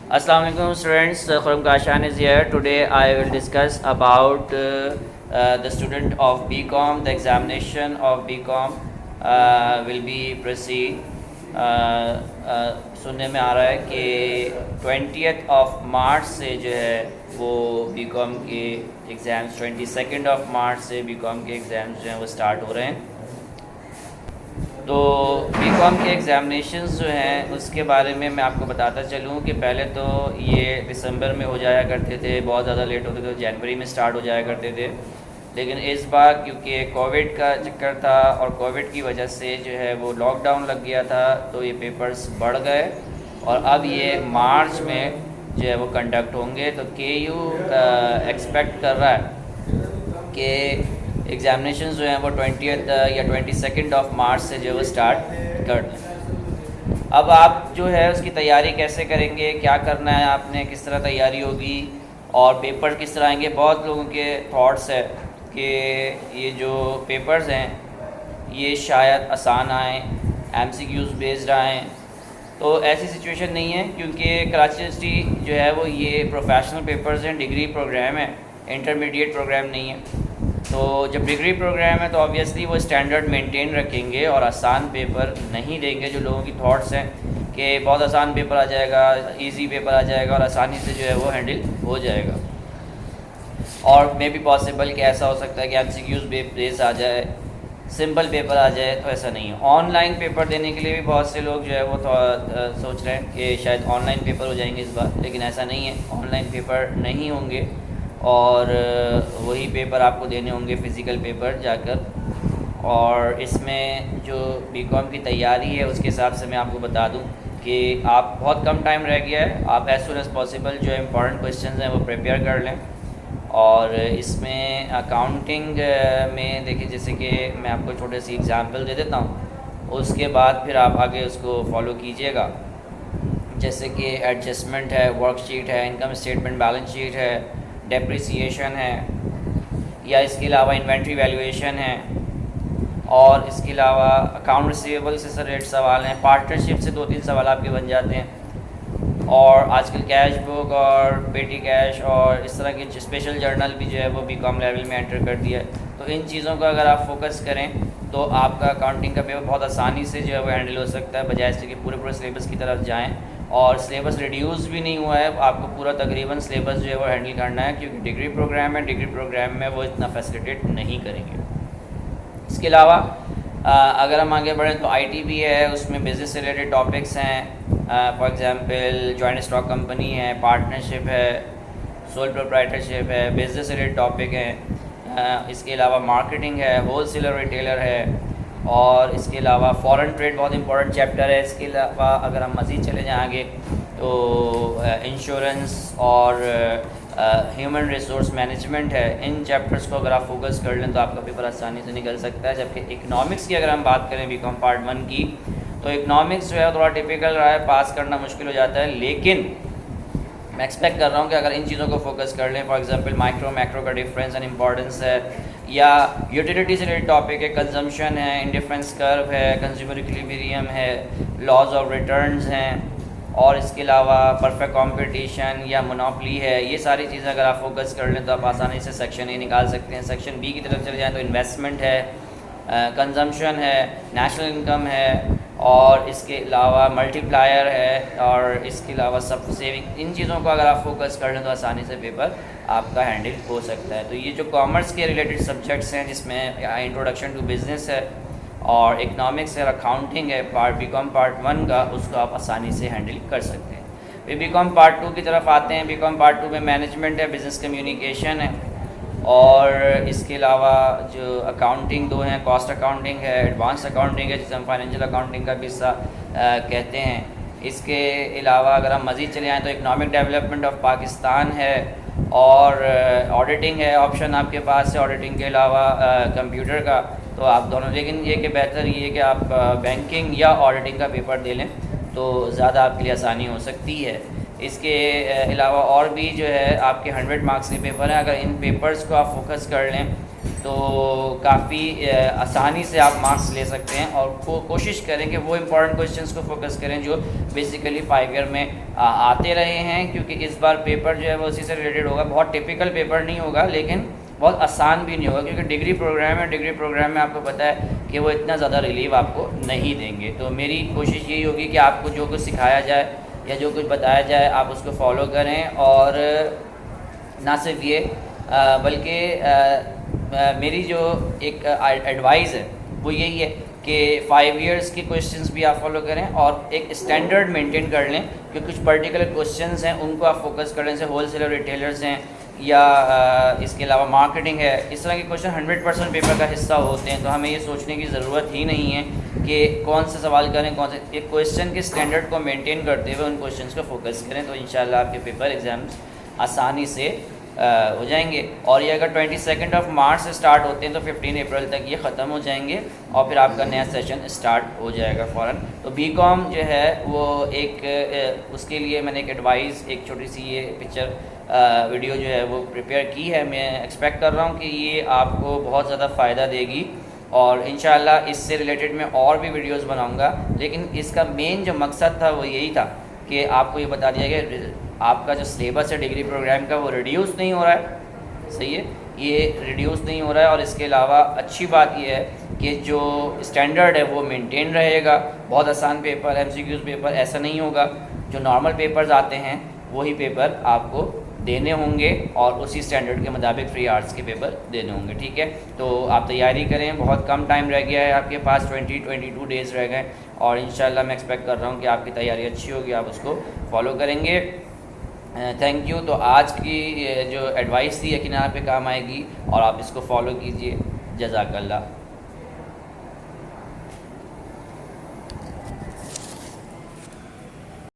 Assalamu alaikum students, Khurram Kashan is here. Today I will discuss about the student of BCom. The examination of BCom will be proceed. सुनने में आ रहा है कि 20th of March से जो है वो BCom के एग्ज़ाम्स 22nd ऑफ मार्च से BCom के एग्ज़ाम्स जो हैं वो स्टार्ट हो रहे हैं। तो बीकॉम के एग्ज़ामिनेशंस जो हैं उसके बारे में मैं आपको बताता चलूँ कि पहले तो ये दिसंबर में हो जाया करते थे, बहुत ज़्यादा लेट होते थे, जनवरी में स्टार्ट हो जाया करते थे। लेकिन इस बार क्योंकि कोविड का चक्कर था और कोविड की वजह से जो है वो लॉकडाउन लग गया था, तो ये पेपर्स बढ़ गए और अब ये मार्च में जो है वो कंडक्ट होंगे। तो KU एक्सपेक्ट कर रहा है कि एग्ज़ामिनेशन जो हैं वो 20th या 22nd ऑफ मार्च से जो है वो स्टार्ट कर दें। अब आप जो है उसकी तैयारी कैसे करेंगे, क्या करना है आपने, किस तरह तैयारी होगी और पेपर किस तरह आएंगे। बहुत लोगों के थॉट्स है कि ये जो पेपर्स हैं ये शायद आसान आएँ, MCQs बेस्ड आएँ। तो ऐसी सिचुएशन नहीं है, क्योंकि कराची यूनिवर्सिटी जो है वो ये प्रोफेशनल पेपर्स हैं, डिग्री प्रोग्राम है, इंटरमीडिएट प्रोग्राम नहीं है। तो जब डिग्री प्रोग्राम है तो ऑब्वियसली वो स्टैंडर्ड मेंटेन रखेंगे और आसान पेपर नहीं देंगे। जो लोगों की थॉट्स हैं कि बहुत आसान पेपर आ जाएगा, इजी पेपर आ जाएगा और आसानी से जो है वो हैंडल हो जाएगा, और मे भी पॉसिबल कि ऐसा हो सकता है कि MCQs बेस आ जाए, सिंपल पेपर आ जाए, तो ऐसा नहीं है। ऑनलाइन पेपर देने के लिए भी बहुत से लोग जो है वो सोच रहे हैं कि शायद ऑनलाइन पेपर हो जाएंगे इस बार, लेकिन ऐसा नहीं है, ऑनलाइन पेपर नहीं होंगे और वही पेपर आपको देने होंगे फ़िज़िकल पेपर जाकर। और इसमें जो BCom की तैयारी है उसके हिसाब से मैं आपको बता दूं कि आप बहुत कम टाइम रह गया है, आप एज़ सून एज़ पॉसिबल जो इम्पॉर्टेंट क्वेश्चंस हैं वो प्रिपेयर कर लें। और इसमें अकाउंटिंग में देखिए, जैसे कि मैं आपको छोटे सी एग्ज़ाम्पल दे देता हूँ, उसके बाद फिर आप आगे उसको फॉलो कीजिएगा। जैसे कि एडजस्टमेंट है, वर्कशीट है, इनकम स्टेटमेंट, बैलेंस शीट है, डेप्रिसिएशन है, या इसके अलावा इन्वेंट्री वैल्यूएशन है, और इसके अलावा अकाउंट रिसीवेबल से रिलेटेड सवाल हैं, पार्टनरशिप से 2-3 सवाल आपके बन जाते हैं, और आजकल कैश बुक और पेटी कैश और इस तरह के स्पेशल जर्नल भी जो है वो BCom लेवल में एंटर कर दिया है। तो इन चीज़ों का अगर आप फोकस करें तो आपका अकाउंटिंग का पेपर बहुत आसानी से जो है वो हैंडल हो सकता है, बजाय इसके कि पूरे सिलेबस की तरफ जाएँ। और सिलेबस रिड्यूस भी नहीं हुआ है, आपको पूरा तकरीबन सिलेबस जो है वो हैंडल करना है, क्योंकि डिग्री प्रोग्राम है, डिग्री प्रोग्राम में वो इतना फैसिलिटेट नहीं करेंगे। इसके अलावा अगर हम आगे बढ़ें तो IT भी है, उसमें बिज़नेस से रिलेटेड टॉपिक्स हैं। For example joint stock company है, पार्टनरशिप है, सोल प्रोप्राइटरशिप है, बिज़नेस से रिलेटेड टॉपिक हैं। इसके अलावा मार्केटिंग है, होलसेलर रिटेलर है, और इसके अलावा फॉरेन ट्रेड बहुत इंपॉर्टेंट चैप्टर है। इसके अलावा अगर हम मज़ीद चले जाएँ आगे तो इंश्योरेंस और ह्यूमन रिसोर्स मैनेजमेंट है। इन चैप्टर्स को अगर आप फोकस कर लें तो आपका पेपर आसानी से निकल सकता है। जबकि इकनॉमिक्स की अगर हम बात करें BCom पार्ट 1 की, तो इकनॉमिक्स जो है थोड़ा टिपिकल रहा है, पास करना मुश्किल हो जाता है। लेकिन मैं एक्सपेक्ट कर रहा हूँ कि अगर इन चीज़ों को फोकस कर लें, फॉर एग्जांपल माइक्रो मैक्रो का डिफरेंस एंड इंपॉर्टेंस है, या यूटिलिटी से रिलेटेड टॉपिक है, कंजम्पशन है, इंडिफरेंस कर्व है, कंज्यूमर इक्विलिब्रियम है, लॉज ऑफ रिटर्न्स हैं, और इसके अलावा परफेक्ट कंपटीशन या मोनोपोली है। ये सारी चीज़ें अगर आप फोकस कर लें तो आप आसानी से सेक्शन A निकाल सकते हैं। सेक्शन B की तरफ चले जाएँ तो इन्वेस्टमेंट है, कंजम्पशन है, नेशनल इनकम है, और इसके अलावा मल्टीप्लायर है, और इसके अलावा सब सेविंग। इन चीज़ों को अगर आप फोकस कर लें तो आसानी से पेपर आपका हैंडल हो सकता है। तो ये जो कॉमर्स के रिलेटेड सब्जेक्ट्स हैं, जिसमें इंट्रोडक्शन टू बिज़नेस है और इकनॉमिक्स है, अकाउंटिंग है, BCom पार्ट 1 का, उसको आप आसानी से हैंडल कर सकते हैं। फिर BCom पार्ट 2 की तरफ आते हैं। BCom पार्ट 2 में मैनेजमेंट है, बिज़नेस कम्युनिकेशन है, और इसके अलावा जो अकाउंटिंग 2 हैं, कॉस्ट अकाउंटिंग है, एडवांस अकाउंटिंग है, जिसे हम फाइनेंशियल अकाउंटिंग का भी हिस्सा कहते हैं। इसके अलावा अगर हम मज़ीद चले आएँ तो इकनॉमिक डेवलपमेंट ऑफ पाकिस्तान है, और ऑडिटिंग है, ऑप्शन आपके पास है ऑडिटिंग के अलावा कंप्यूटर का। तो आप दोनों, लेकिन ये कि बेहतर ये कि आप बैंकिंग या ऑडिटिंग का पेपर दे लें तो ज़्यादा आपके लिए आसानी हो सकती है। इसके अलावा और भी जो है आपके 100 मार्क्स के पेपर हैं। अगर इन पेपर्स को आप फोकस कर लें تو کافی آسانی سے آپ مارکس لے سکتے ہیں. اور کوشش کریں کہ وہ امپورٹنٹ کوشچنس کو فوکس کریں جو بیسیکلی 5 ایئر میں آتے رہے ہیں, کیونکہ اس بار پیپر جو ہے وہ اسی سے ریلیٹڈ ہوگا. بہت ٹپیکل پیپر نہیں ہوگا لیکن بہت آسان بھی نہیں ہوگا, کیونکہ ڈگری پروگرام ہے. ڈگری پروگرام میں آپ کو پتہ ہے کہ وہ اتنا زیادہ ریلیو آپ کو نہیں دیں گے. تو میری کوشش یہی ہوگی کہ آپ کو جو کچھ سکھایا جائے یا جو کچھ بتایا جائے آپ اس کو فالو کریں. اور نہ صرف یہ بلکہ میری جو ایک ایڈوائز ہے وہ یہی ہے کہ 5 ایئرس کے کویشچنس بھی آپ فالو کریں اور ایک اسٹینڈرڈ مینٹین کر لیں, کہ کچھ پرٹیکولر کویشچنس ہیں ان کو آپ فوکس کر لیں, جیسے ہول سیلر ریٹیلرز ہیں یا اس کے علاوہ مارکیٹنگ ہے. اس طرح کے کویشچن 100% پیپر کا حصہ ہوتے ہیں, تو ہمیں یہ سوچنے کی ضرورت ہی نہیں ہے کہ کون سے سوال کریں کون سے. ایک کویشچن کے اسٹینڈرڈ کو مینٹین کرتے ہوئے ان کویشچنس کو فوکس کریں, تو انشاءاللہ آپ کے پیپر ایگزامس آسانی سے ہو جائیں گے. اور یہ اگر 22 مارچ سے اسٹارٹ ہوتے ہیں تو 15 اپریل تک یہ ختم ہو جائیں گے, اور پھر آپ کا نیا سیشن اسٹارٹ ہو جائے گا فوراً. تو بی کام جو ہے وہ ایک اس کے لیے میں نے ایک ایڈوائز, ایک چھوٹی سی یہ پکچر ویڈیو جو ہے وہ پریپیئر کی ہے. میں ایکسپیکٹ کر رہا ہوں کہ یہ آپ کو بہت زیادہ فائدہ دے گی, اور انشاءاللہ اس سے ریلیٹڈ میں اور بھی ویڈیوز بناؤں گا. لیکن اس کا مین جو مقصد تھا وہ یہی تھا کہ آپ کو یہ بتا دیا کہ آپ کا جو سلیبس ہے ڈگری پروگرام کا وہ ریڈیوس نہیں ہو رہا ہے. صحیح ہے, یہ ریڈیوس نہیں ہو رہا ہے. اور اس کے علاوہ اچھی بات یہ ہے کہ جو اسٹینڈرڈ ہے وہ مینٹین رہے گا. بہت آسان پیپر, MCQs پیپر ایسا نہیں ہوگا. جو نارمل پیپرز آتے ہیں وہی پیپر آپ کو دینے ہوں گے, اور اسی اسٹینڈرڈ کے مطابق فری آرٹس کے پیپر دینے ہوں گے. ٹھیک ہے, تو آپ تیاری کریں. بہت کم ٹائم رہ گیا ہے آپ کے پاس, 22 ڈیز رہ گئے, اور انشاءاللہ میں ایکسپیکٹ کر رہا ہوں کہ آپ کی تیاری اچھی ہوگی, آپ اس کو فالو کریں گے. Thank you. تو آج کی جو ایڈوائس تھی یقیناً آپ پہ کام آئے گی, اور آپ اس کو فالو کیجئے. جزاک اللہ.